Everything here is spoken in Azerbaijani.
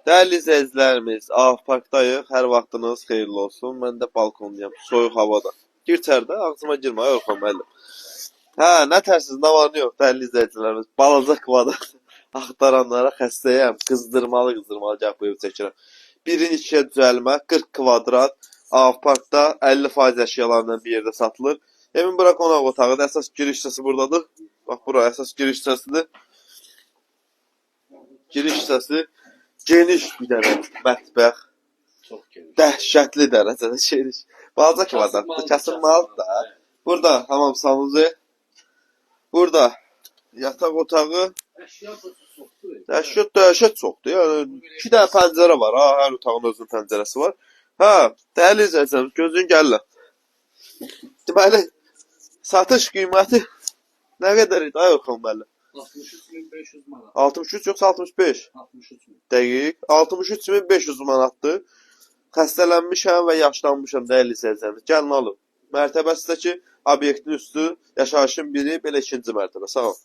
Değerli izləyicilərimiz, Parkdayıq. Hər vaxtınız xeyirli olsun. Mən də balkondayam, soyuq havada. Gir içəridə, ağzıma girmə, Orxan müəllim. Hə, nə tərsiz, nə var, nə yox, dəyərli izləyicilərimiz. Balaca kvadrat axtaranlara xəstəyəm. Qızdırmalı gəlib bu evi çəkirəm. Birin ikiyə düzəlmə, 40 kvadrat. Parkda 50% əşyalarla bir yerdə satılır. Evin bura qonaq otağıdır. Əsas giriş hissəsi buradadır. Bax, bura əsas giriş hissəsidir. Giriş hissəsi. Geniş bir dənə mətbəx. Çox geniş. Dəhşətli dərəcədə geniş. Balaca kvadratdır, kəsilməlidir da. Burada hamam sanuzu. Burada yataq otağı. Əşya çoxdur. Dəhşət çoxdur. Yəni 2 dənə pəncərə var. Ha, hər otağın özünün pəncərəsi var. Hə, dəyərli izləyicilər, gözün gəlirlər. Deməli, satış qiyməti nə qədər idi? Ay Orxan müəllim. 63.500 manat. 63 yoxsa 65? 63 min. Dəqiq. 63.500 manatdır. Xəstələnmişəm və yaşlanmışam dəyərli izləyicilərimiz. Gəlin alın. Mərtəbəsidəki obyektin üstü, yaşayışın biri, belə ikinci mərtəbə. Sağ ol.